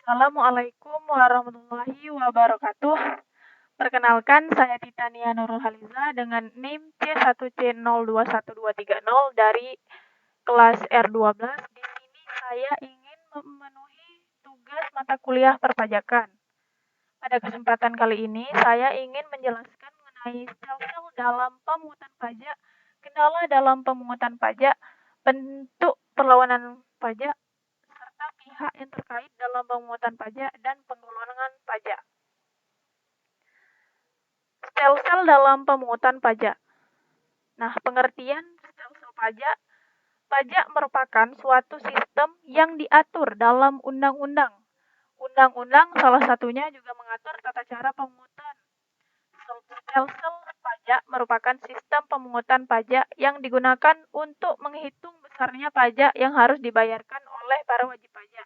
Assalamualaikum warahmatullahi wabarakatuh. Perkenalkan, saya Titania Nurul Haliza dengan NIM C1C021230 dari kelas R12. Di sini saya ingin memenuhi tugas mata kuliah perpajakan. Pada kesempatan kali ini, saya ingin menjelaskan mengenai sel-sel dalam pemungutan pajak, kendala dalam pemungutan pajak, bentuk perlawanan pajak, serta pihak yang terkait dalam pemungutan pajak dan penggolongan pajak. Sel-sel dalam pemungutan pajak. Nah, pengertian sel-sel pajak. Pajak merupakan suatu sistem yang diatur dalam undang-undang. Undang-undang salah satunya juga mengatur tata cara pemungutan. Sel-sel pajak merupakan sistem pemungutan pajak yang digunakan untuk menghitung besarnya pajak yang harus dibayarkan oleh para wajib pajak.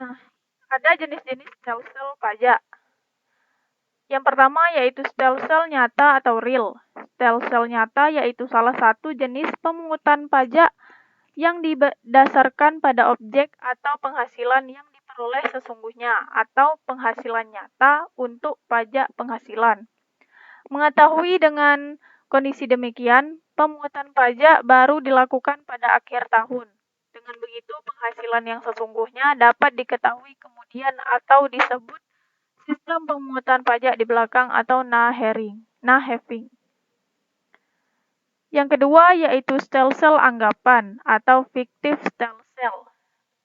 Nah, ada jenis-jenis sel-sel pajak. Yang pertama yaitu sel-sel nyata atau real. Sel-sel nyata yaitu salah satu jenis pemungutan pajak yang didasarkan pada objek atau penghasilan yang diperoleh sesungguhnya atau penghasilan nyata untuk pajak penghasilan. Mengetahui dengan kondisi demikian, pemungutan pajak baru dilakukan pada akhir tahun. Dengan begitu, penghasilan yang sesungguhnya dapat diketahui kemudian atau disebut sistem pemungutan pajak di belakang atau naheving. Yang kedua yaitu sel-sel anggapan atau fictive sel-sel.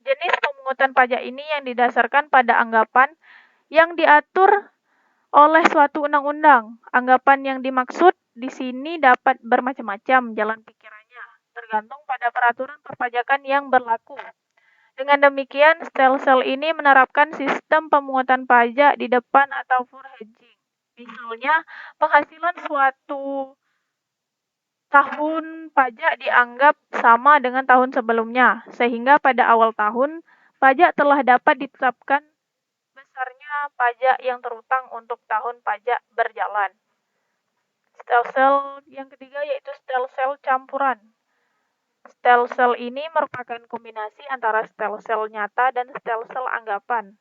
Jenis pemungutan pajak ini yang didasarkan pada anggapan yang diatur oleh suatu undang-undang. Anggapan yang dimaksud di sini dapat bermacam-macam jalan pikirannya, tergantung pada peraturan perpajakan yang berlaku. Dengan demikian, sel-sel ini menerapkan sistem pemungutan pajak di depan atau forehedging. Misalnya, penghasilan suatu tahun pajak dianggap sama dengan tahun sebelumnya, sehingga pada awal tahun, pajak telah dapat ditetapkan besarnya pajak yang terutang untuk tahun pajak berjalan. Sel-sel yang ketiga yaitu sel-sel campuran. Sel-sel ini merupakan kombinasi antara sel-sel nyata dan sel-sel anggapan.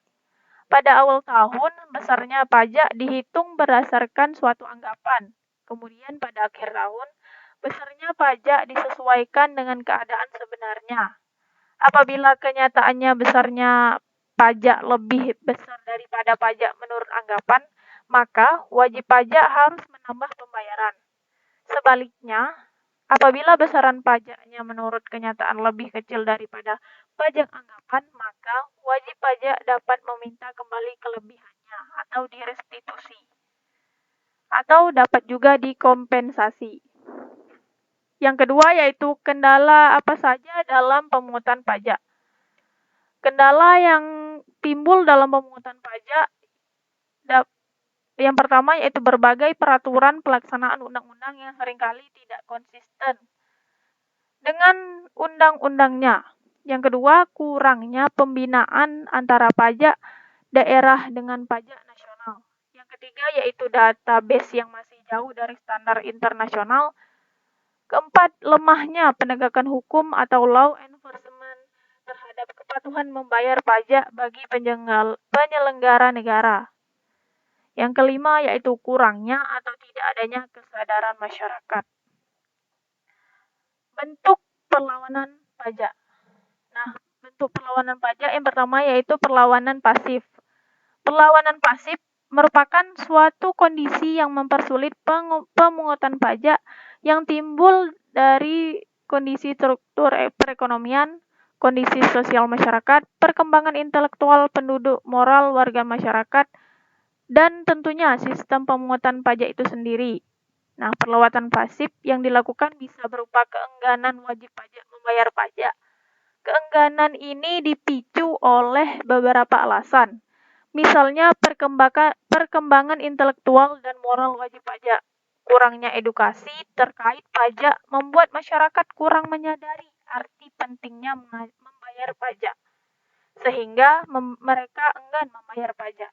Pada awal tahun, besarnya pajak dihitung berdasarkan suatu anggapan. Kemudian pada akhir tahun, besarnya pajak disesuaikan dengan keadaan sebenarnya. Apabila kenyataannya besarnya pajak lebih besar daripada pajak menurut anggapan, maka wajib pajak harus menambah pembayaran. Sebaliknya, apabila besaran pajaknya menurut kenyataan lebih kecil daripada pajak anggapan, maka wajib pajak dapat meminta kembali kelebihannya atau direstitusi. Atau dapat juga dikompensasi. Yang kedua yaitu kendala apa saja dalam pemungutan pajak. Kendala yang timbul dalam pemungutan pajak yang pertama yaitu berbagai peraturan pelaksanaan undang-undang yang seringkali tidak konsisten dengan undang-undangnya. Yang kedua, kurangnya pembinaan antara pajak daerah dengan pajak nasional. Yang ketiga yaitu database yang masih jauh dari standar internasional. Keempat, lemahnya penegakan hukum atau law enforcement terhadap kepatuhan membayar pajak bagi penyelenggara negara. Yang kelima yaitu kurangnya atau tidak adanya kesadaran masyarakat. Bentuk perlawanan pajak. Nah, bentuk perlawanan pajak yang pertama yaitu perlawanan pasif. Perlawanan pasif merupakan suatu kondisi yang mempersulit pemungutan pajak yang timbul dari kondisi struktur perekonomian, kondisi sosial masyarakat, perkembangan intelektual penduduk, moral warga masyarakat, dan tentunya sistem pemungutan pajak itu sendiri. Nah, perlawanan pasif yang dilakukan bisa berupa keengganan wajib pajak membayar pajak. Keengganan ini dipicu oleh beberapa alasan. Misalnya perkembangan intelektual dan moral wajib pajak. Kurangnya edukasi terkait pajak membuat masyarakat kurang menyadari arti pentingnya membayar pajak, sehingga mereka enggan membayar pajak.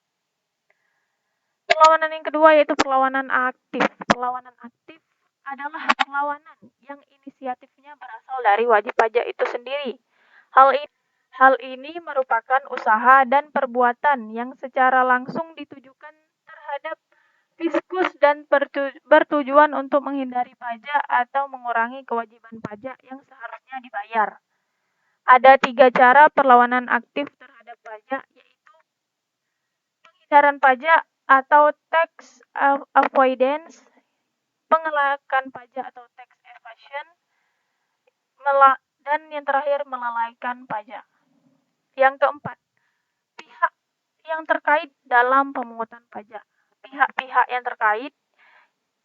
Perlawanan yang kedua yaitu perlawanan aktif. Perlawanan aktif adalah perlawanan yang inisiatifnya berasal dari wajib pajak itu sendiri. Hal ini merupakan usaha dan perbuatan yang secara langsung ditujukan terhadap fiskus dan bertujuan untuk menghindari pajak atau mengurangi kewajiban pajak yang seharusnya dibayar. Ada 3 cara perlawanan aktif terhadap pajak, yaitu penghindaran pajak atau tax avoidance, pengelakan pajak atau tax evasion, dan yang terakhir melalaikan pajak. Yang keempat, pihak yang terkait dalam pemungutan pajak. Pihak-pihak yang terkait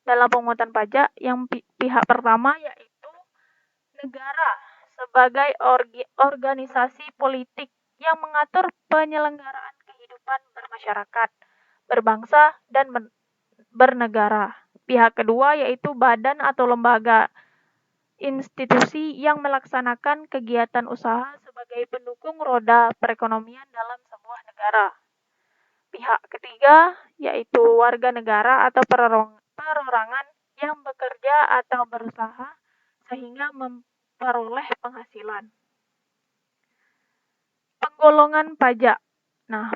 dalam pemungutan pajak, yang pihak pertama yaitu negara sebagai organisasi politik yang mengatur penyelenggaraan kehidupan bermasyarakat, berbangsa, dan bernegara. Pihak kedua yaitu badan atau lembaga institusi yang melaksanakan kegiatan usaha sebagai pendukung roda perekonomian dalam sebuah negara. Pihak ketiga yaitu warga negara atau perorangan yang bekerja atau berusaha sehingga memperoleh penghasilan. Penggolongan pajak. Nah,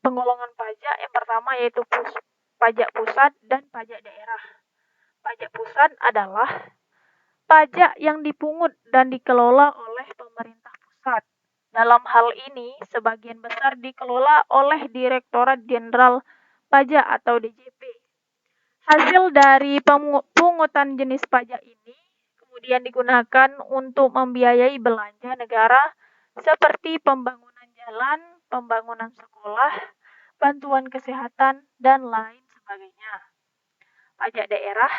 penggolongan pajak yang pertama yaitu pajak pusat dan pajak daerah. Pajak pusat adalah pajak yang dipungut dan dikelola oleh pemerintah pusat. Dalam hal ini, sebagian besar dikelola oleh Direktorat Jenderal Pajak atau DJP. Hasil dari pungutan jenis pajak ini kemudian digunakan untuk membiayai belanja negara seperti pembangunan jalan, pembangunan sekolah, bantuan kesehatan, dan lain sebagainya. Pajak daerah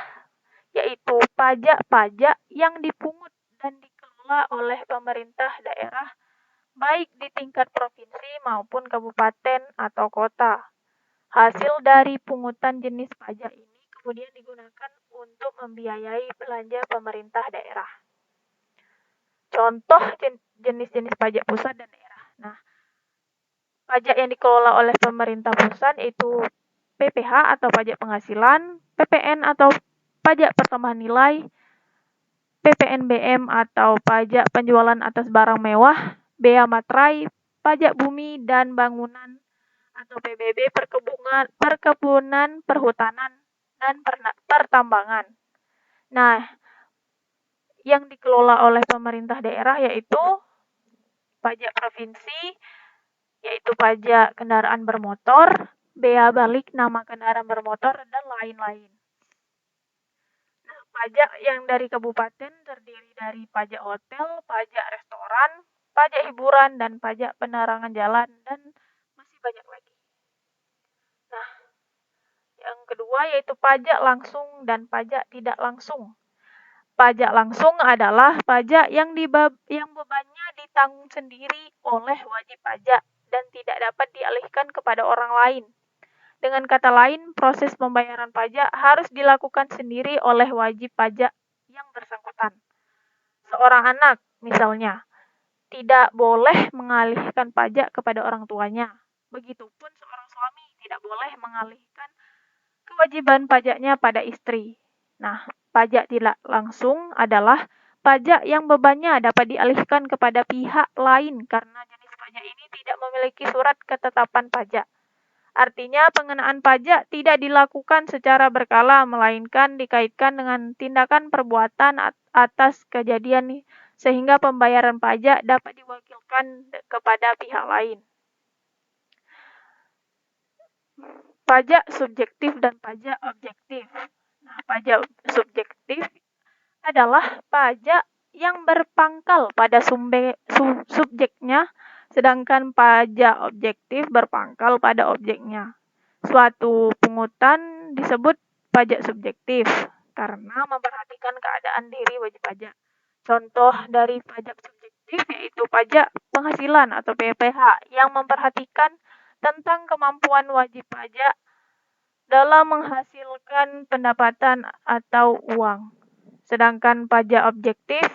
yaitu pajak-pajak yang dipungut dan dikelola oleh pemerintah daerah baik di tingkat provinsi maupun kabupaten atau kota. Hasil dari pungutan jenis pajak ini kemudian digunakan untuk membiayai belanja pemerintah daerah. Contoh jenis-jenis pajak pusat dan daerah. Nah, pajak yang dikelola oleh pemerintah pusat itu PPH atau pajak penghasilan, PPN atau pajak pertambahan nilai, PPNBM atau pajak penjualan atas barang mewah, bea materai, pajak bumi dan bangunan atau PBB perkebunan, perhutanan, dan pertambangan. Nah, yang dikelola oleh pemerintah daerah yaitu pajak provinsi, yaitu pajak kendaraan bermotor, bea balik nama kendaraan bermotor, dan lain-lain. Nah, pajak yang dari kabupaten terdiri dari pajak hotel, pajak restoran, pajak hiburan, dan pajak penerangan jalan, dan masih banyak lagi. Nah, yang kedua yaitu pajak langsung dan pajak tidak langsung. Pajak langsung adalah pajak yang bebannya ditanggung sendiri oleh wajib pajak dan tidak dapat dialihkan kepada orang lain. Dengan kata lain, proses pembayaran pajak harus dilakukan sendiri oleh wajib pajak yang bersangkutan. Seorang anak, misalnya, tidak boleh mengalihkan pajak kepada orang tuanya. Begitupun seorang suami tidak boleh mengalihkan kewajiban pajaknya pada istri. Nah, pajak tidak langsung adalah pajak yang bebannya dapat dialihkan kepada pihak lain karena jenis pajak ini tidak memiliki surat ketetapan pajak. Artinya, pengenaan pajak tidak dilakukan secara berkala, melainkan dikaitkan dengan tindakan perbuatan atas kejadian sehingga pembayaran pajak dapat diwakilkan kepada pihak lain. Pajak subjektif dan pajak objektif. Nah, pajak subjektif adalah pajak yang berpangkal pada subjeknya, sedangkan pajak objektif berpangkal pada objeknya. Suatu pungutan disebut pajak subjektif karena memperhatikan keadaan diri wajib pajak. Contoh dari pajak subjektif yaitu pajak penghasilan atau PPH yang memperhatikan tentang kemampuan wajib pajak dalam menghasilkan pendapatan atau uang. Sedangkan pajak objektif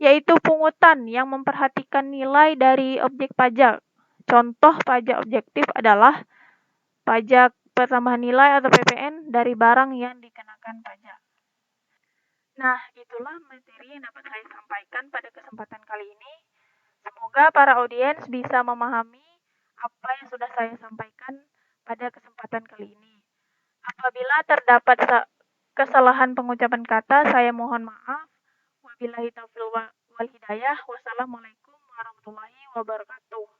yaitu pungutan yang memperhatikan nilai dari objek pajak. Contoh pajak objektif adalah pajak pertambahan nilai atau PPN dari barang yang dikenakan pajak. Nah, itulah materi yang dapat saya sampaikan pada kesempatan kali ini. Semoga para audiens bisa memahami apa yang sudah saya sampaikan pada kesempatan kali ini. Apabila terdapat kesalahan pengucapan kata, saya mohon maaf. Wabillahi taufiq wal hidayah. Wassalamualaikum warahmatullahi wabarakatuh.